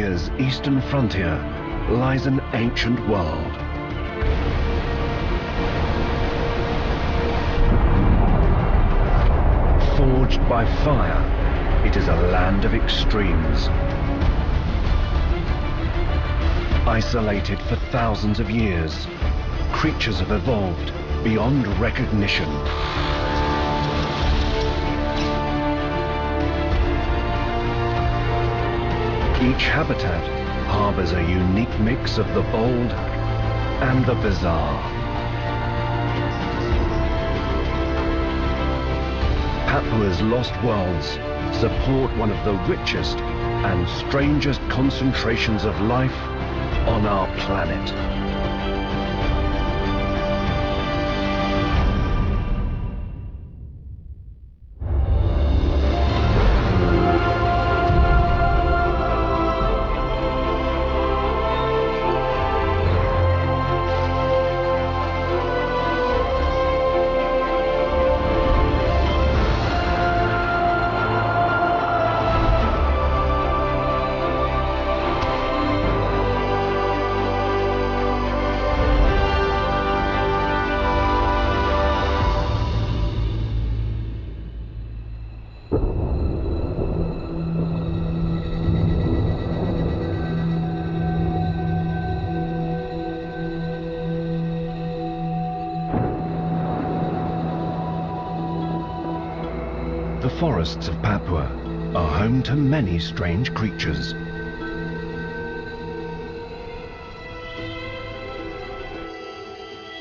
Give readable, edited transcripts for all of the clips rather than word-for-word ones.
Indonesia's eastern frontier lies an ancient world. Forged by fire, it is a land of extremes. Isolated for thousands of years, creatures have evolved beyond recognition. Each habitat harbors a unique mix of the bold and the bizarre. Papua's lost worlds support one of the richest and strangest concentrations of life on our planet. The forests of Papua are home to many strange creatures.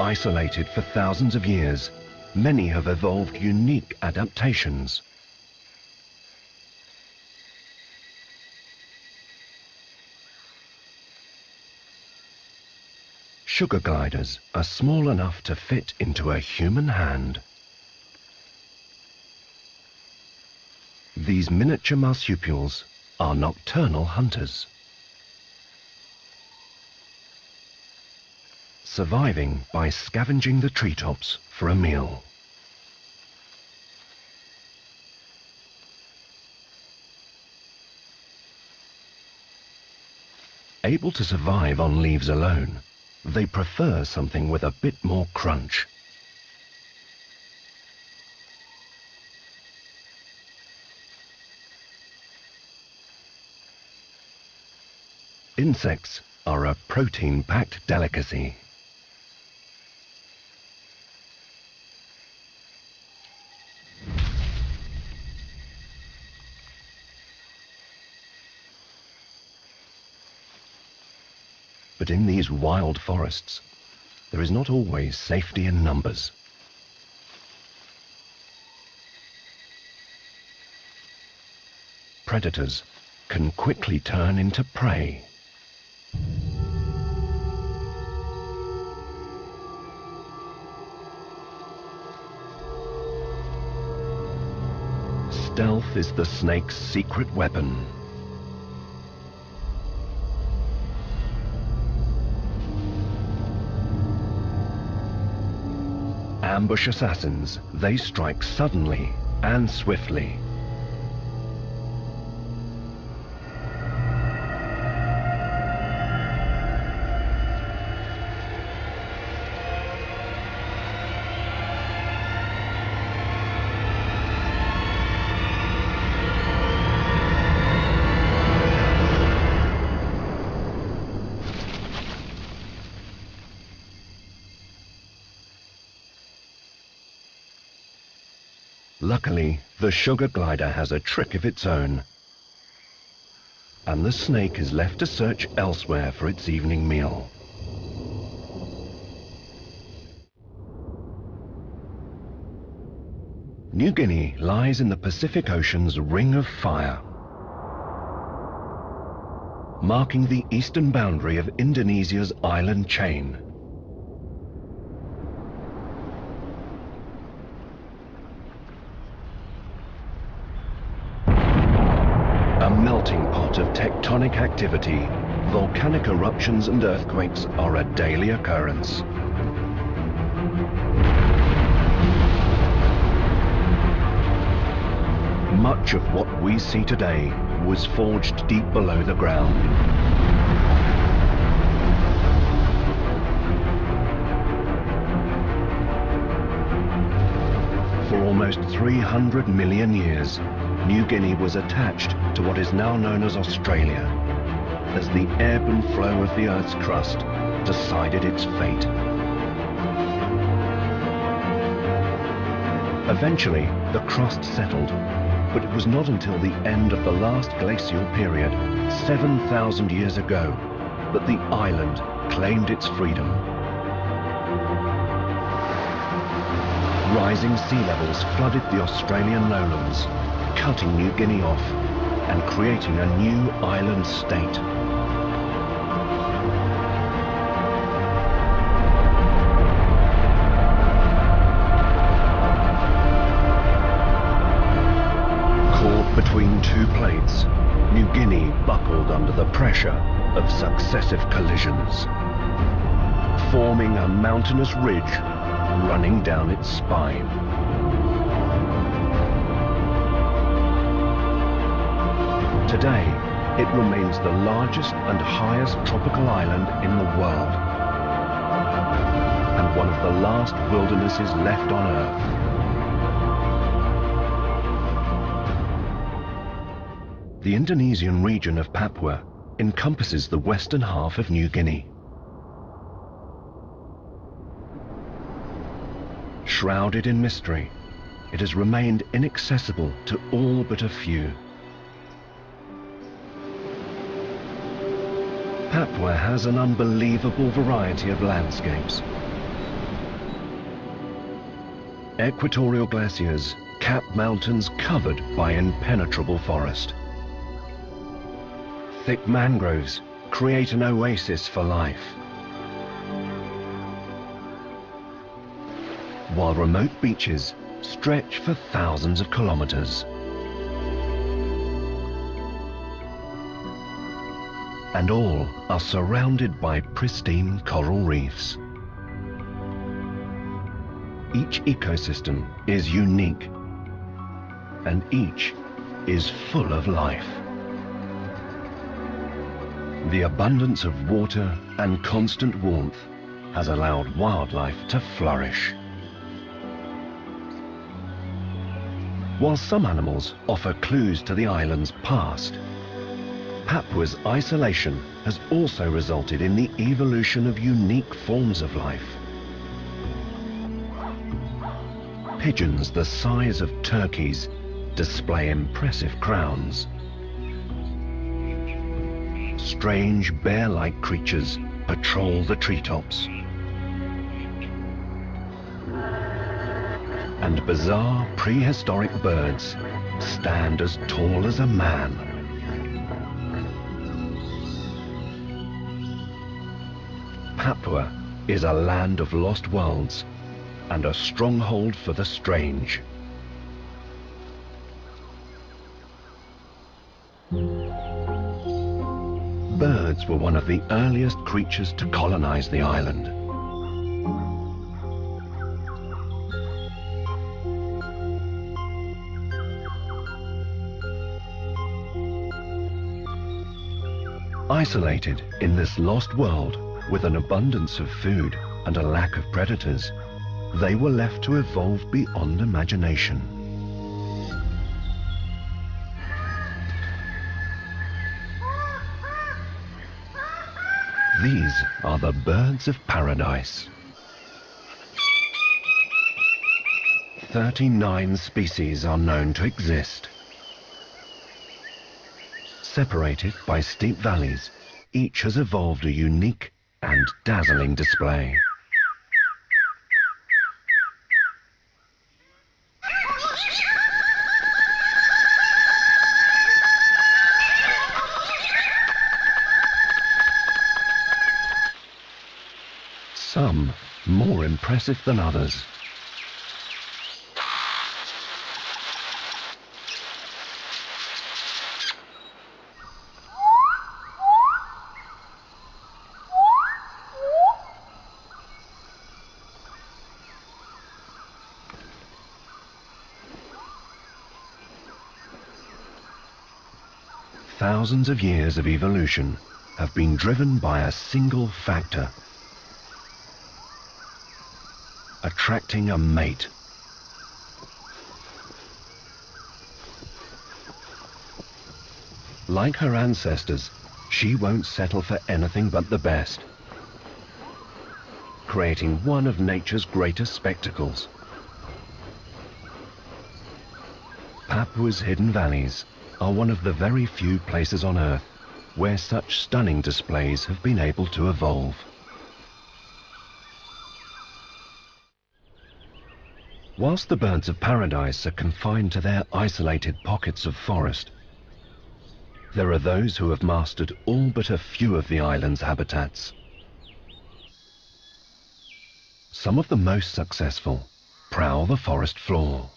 Isolated for thousands of years, many have evolved unique adaptations. Sugar gliders are small enough to fit into a human hand. These miniature marsupials are nocturnal hunters, surviving by scavenging the treetops for a meal. Able to survive on leaves alone, they prefer something with a bit more crunch. Insects are a protein-packed delicacy. But in these wild forests, there is not always safety in numbers. Predators can quickly turn into prey. Stealth is the snake's secret weapon. Ambush assassins, they strike suddenly and swiftly. Luckily, the sugar glider has a trick of its own, and the snake is left to search elsewhere for its evening meal. New Guinea lies in the Pacific Ocean's Ring of Fire, marking the eastern boundary of Indonesia's island chain. A melting pot of tectonic activity, volcanic eruptions and earthquakes are a daily occurrence. Much of what we see today was forged deep below the ground. almost 300 million years, New Guinea was attached to what is now known as Australia, as the ebb and flow of the Earth's crust decided its fate. Eventually, the crust settled, but it was not until the end of the last glacial period, 7,000 years ago, that the island claimed its freedom. Rising sea levels flooded the Australian lowlands, cutting New Guinea off and creating a new island state. Caught between two plates, New Guinea buckled under the pressure of successive collisions, forming a mountainous ridge running down its spine. Today, it remains the largest and highest tropical island in the world, and one of the last wildernesses left on Earth. The Indonesian region of Papua encompasses the western half of New Guinea. Shrouded in mystery, it has remained inaccessible to all but a few. Papua has an unbelievable variety of landscapes. Equatorial glaciers cap mountains covered by impenetrable forest. Thick mangroves create an oasis for life, while remote beaches stretch for thousands of kilometers. And all are surrounded by pristine coral reefs. Each ecosystem is unique, and each is full of life. The abundance of water and constant warmth has allowed wildlife to flourish. While some animals offer clues to the island's past, Papua's isolation has also resulted in the evolution of unique forms of life. Pigeons the size of turkeys display impressive crowns. Strange bear-like creatures patrol the treetops. And bizarre prehistoric birds stand as tall as a man. Papua is a land of lost worlds and a stronghold for the strange. Birds were one of the earliest creatures to colonize the island. Isolated in this lost world with an abundance of food and a lack of predators, they were left to evolve beyond imagination. These are the birds of paradise. 39 species are known to exist. Separated by steep valleys, each has evolved a unique and dazzling display. Some more impressive than others. Thousands of years of evolution have been driven by a single factor: attracting a mate. Like her ancestors, she won't settle for anything but the best, creating one of nature's greatest spectacles. Papua's hidden valleys are one of the very few places on Earth where such stunning displays have been able to evolve. Whilst the birds of paradise are confined to their isolated pockets of forest, there are those who have mastered all but a few of the island's habitats. Some of the most successful prowl the forest floor.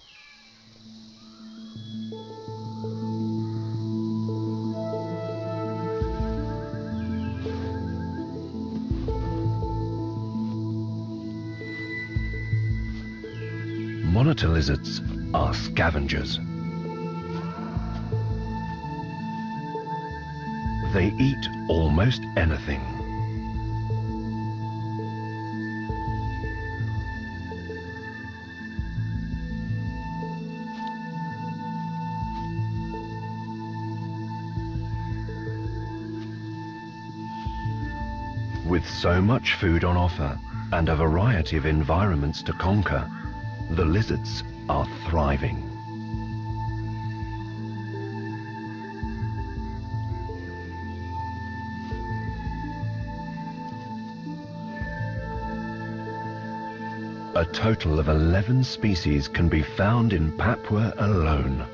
Monitor lizards are scavengers. They eat almost anything. With so much food on offer and a variety of environments to conquer, the lizards are thriving. A total of 11 species can be found in Papua alone.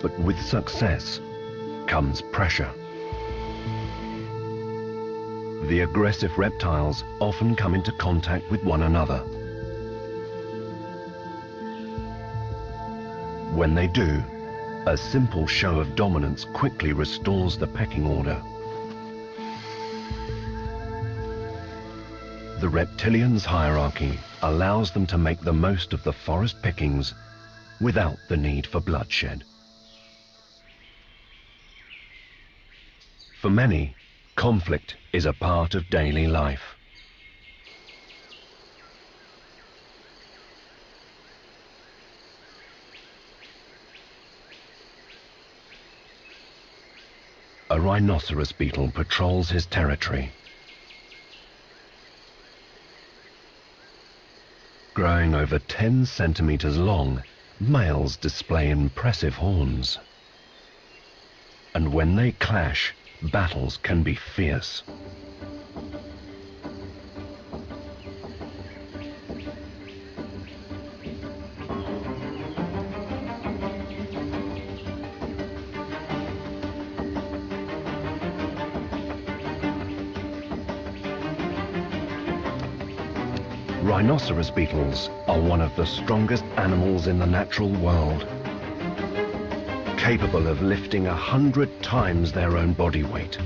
But with success comes pressure. The aggressive reptiles often come into contact with one another. When they do, a simple show of dominance quickly restores the pecking order. The reptilians' hierarchy allows them to make the most of the forest pickings without the need for bloodshed. For many, conflict is a part of daily life. A rhinoceros beetle patrols his territory. Growing over 10 centimeters long, males display impressive horns. And when they clash, battles can be fierce. Rhinoceros beetles are one of the strongest animals in the natural world, capable of lifting 100 times their own body weight.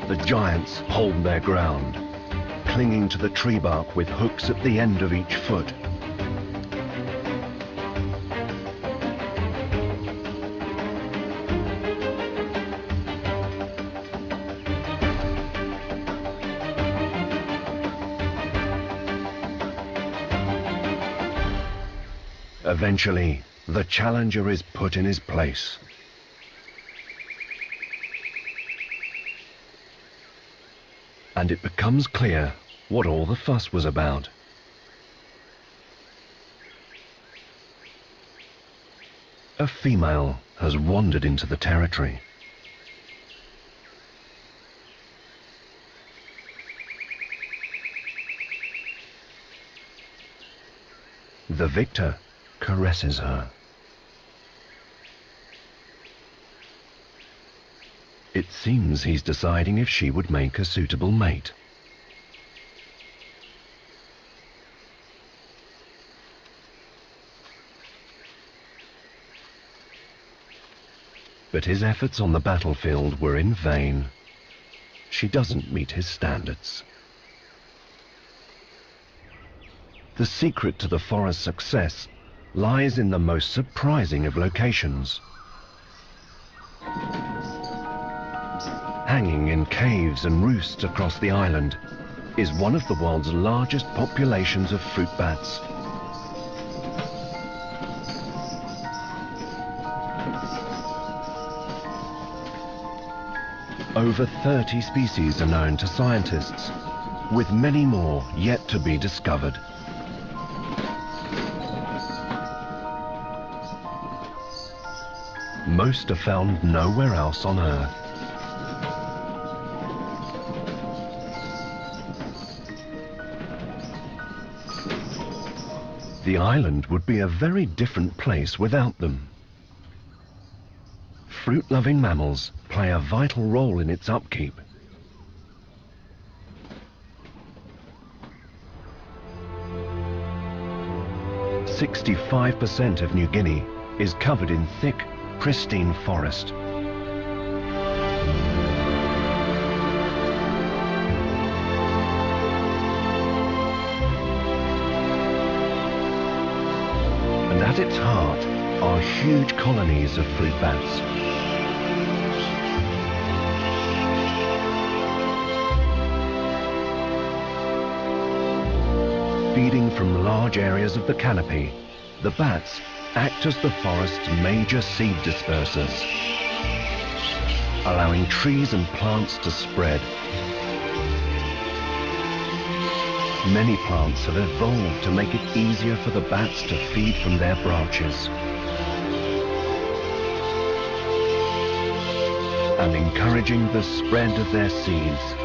The giants hold their ground, clinging to the tree bark with hooks at the end of each foot. Eventually, the challenger is put in his place. And it becomes clear what all the fuss was about. A female has wandered into the territory. The victor caresses her. It seems he's deciding if she would make a suitable mate. But his efforts on the battlefield were in vain. She doesn't meet his standards. The secret to the forest's success lies in the most surprising of locations. Hanging in caves and roosts across the island, is one of the world's largest populations of fruit bats. Over 30 species are known to scientists, with many more yet to be discovered. Most are found nowhere else on Earth. The island would be a very different place without them. Fruit-loving mammals play a vital role in its upkeep. "65% of New Guinea is covered in thick, pristine forest. And at its heart are huge colonies of fruit bats. Feeding from large areas of the canopy, the bats act as the forest's major seed dispersers, allowing trees and plants to spread. Many plants have evolved to make it easier for the bats to feed from their branches and encouraging the spread of their seeds.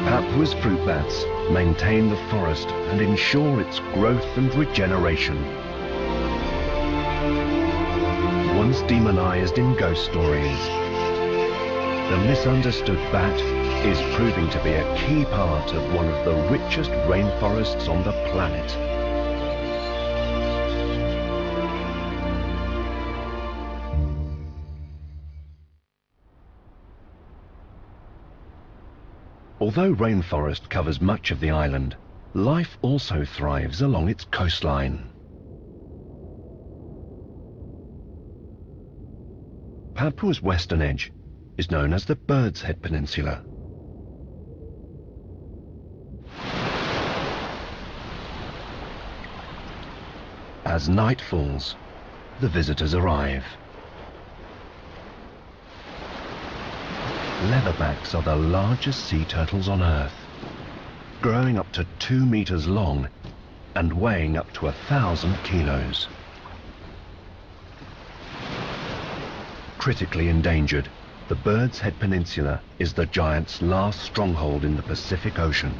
Papua's fruit bats maintain the forest and ensure its growth and regeneration. Once demonized in ghost stories, the misunderstood bat is proving to be a key part of one of the richest rainforests on the planet. Although rainforest covers much of the island, life also thrives along its coastline. Papua's western edge is known as the Bird's Head Peninsula. As night falls, the visitors arrive. Leatherbacks are the largest sea turtles on Earth, growing up to 2 meters long and weighing up to 1,000 kilos. Critically endangered, the Bird's Head Peninsula is the giant's last stronghold in the Pacific Ocean.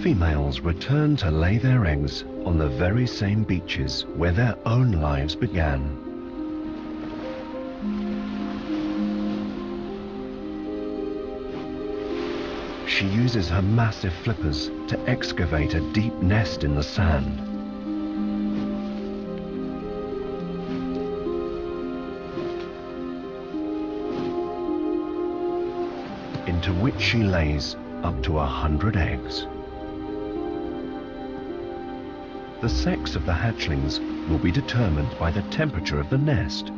Females return to lay their eggs on the very same beaches where their own lives began. She uses her massive flippers to excavate a deep nest in the sand. Into which she lays up to 100 eggs. The sex of the hatchlings will be determined by the temperature of the nest.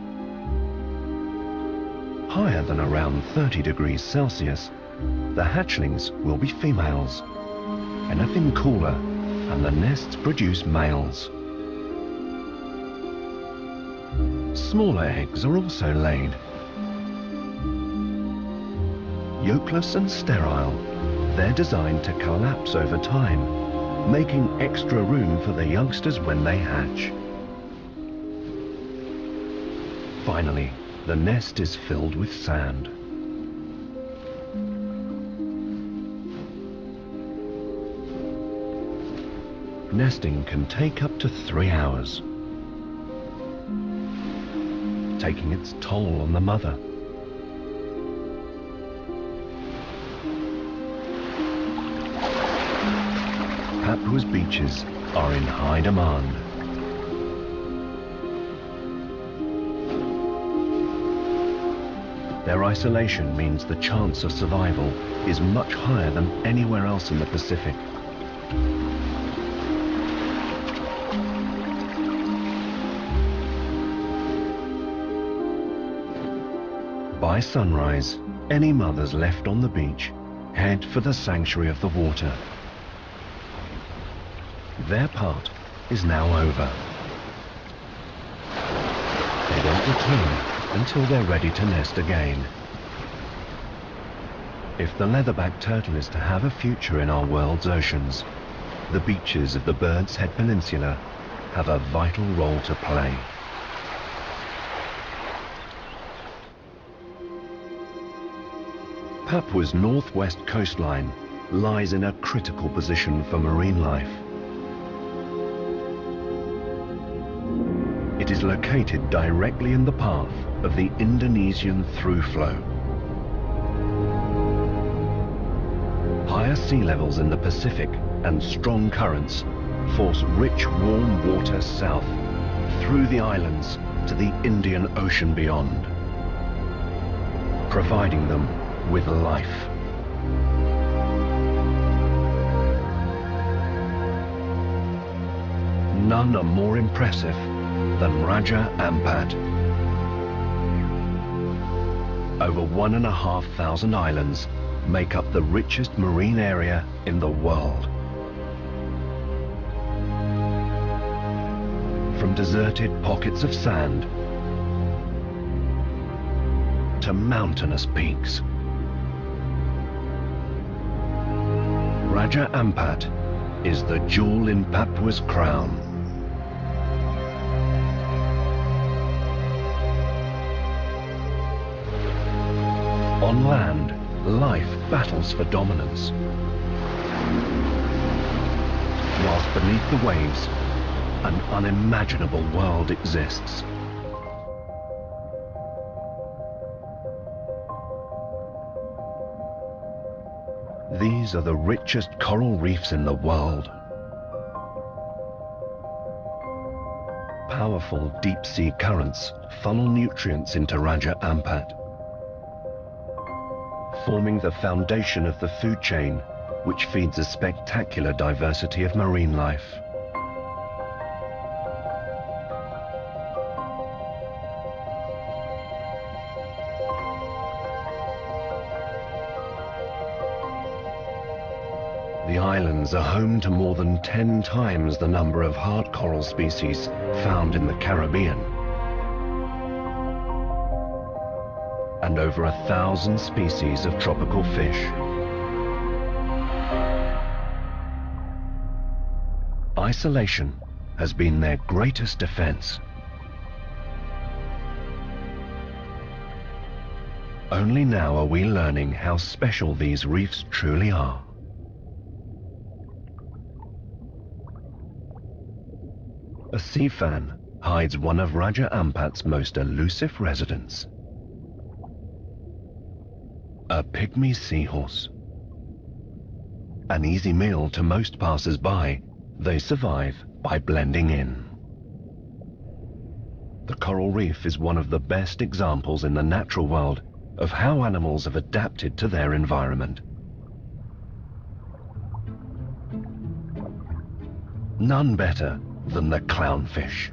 Higher than around 30 degrees Celsius, the hatchlings will be females. Anything cooler, and the nests produce males. Smaller eggs are also laid. Yolkless and sterile, they're designed to collapse over time, making extra room for the youngsters when they hatch. Finally, the nest is filled with sand. Nesting can take up to 3 hours, taking its toll on the mother. Papua's beaches are in high demand. Their isolation means the chance of survival is much higher than anywhere else in the Pacific. By sunrise, any mothers left on the beach head for the sanctuary of the water. Their part is now over. They don't return until they're ready to nest again. If the leatherback turtle is to have a future in our world's oceans, the beaches of the Bird's Head Peninsula have a vital role to play. Papua's northwest coastline lies in a critical position for marine life. It is located directly in the path of the Indonesian through flow. Higher sea levels in the Pacific and strong currents force rich, warm water south through the islands to the Indian Ocean beyond, providing them with life. None are more impressive than Raja Ampat. Over 1,500 islands make up the richest marine area in the world. From deserted pockets of sand to mountainous peaks, Raja Ampat is the jewel in Papua's crown. On land, life battles for dominance, whilst beneath the waves, an unimaginable world exists. These are the richest coral reefs in the world. Powerful deep-sea currents funnel nutrients into Raja Ampat, forming the foundation of the food chain, which feeds a spectacular diversity of marine life. The islands are home to more than 10 times the number of hard coral species found in the Caribbean, and over 1,000 species of tropical fish. Isolation has been their greatest defense. Only now are we learning how special these reefs truly are. A sea fan hides one of Raja Ampat's most elusive residents. A pygmy seahorse. An easy meal to most passers-by, they survive by blending in. The coral reef is one of the best examples in the natural world of how animals have adapted to their environment. None better than the clownfish.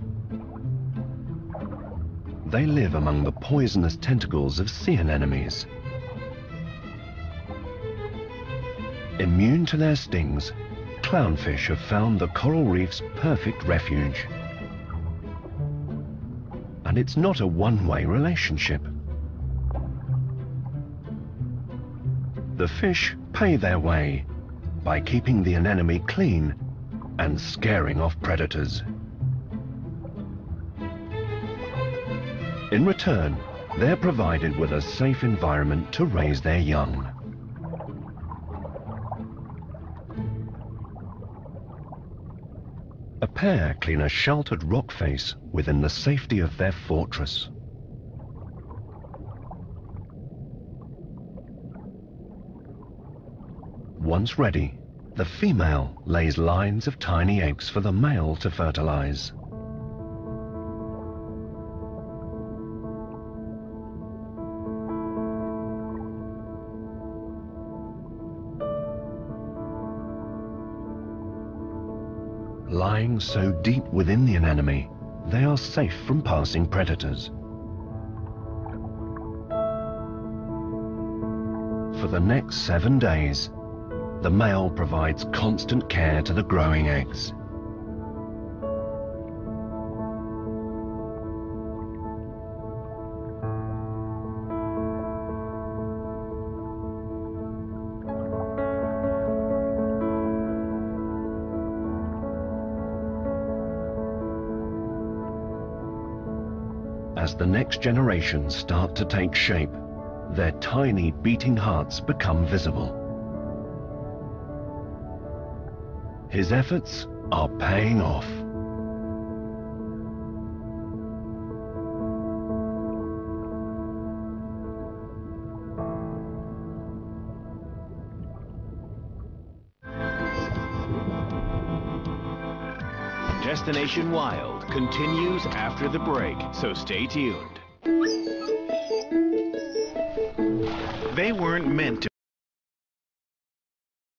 They live among the poisonous tentacles of sea anemones. Immune to their stings, clownfish have found the coral reef's perfect refuge. And it's not a one-way relationship. The fish pay their way by keeping the anemone clean and scaring off predators. In return, they're provided with a safe environment to raise their young. A pair clean a sheltered rock face within the safety of their fortress. Once ready, the female lays lines of tiny eggs for the male to fertilize. Lying so deep within the anemone, they are safe from passing predators. For the next 7 days, the male provides constant care to the growing eggs. As the next generations start to take shape, their tiny beating hearts become visible. His efforts are paying off. Destination Wild continues after the break, so stay tuned. They weren't meant to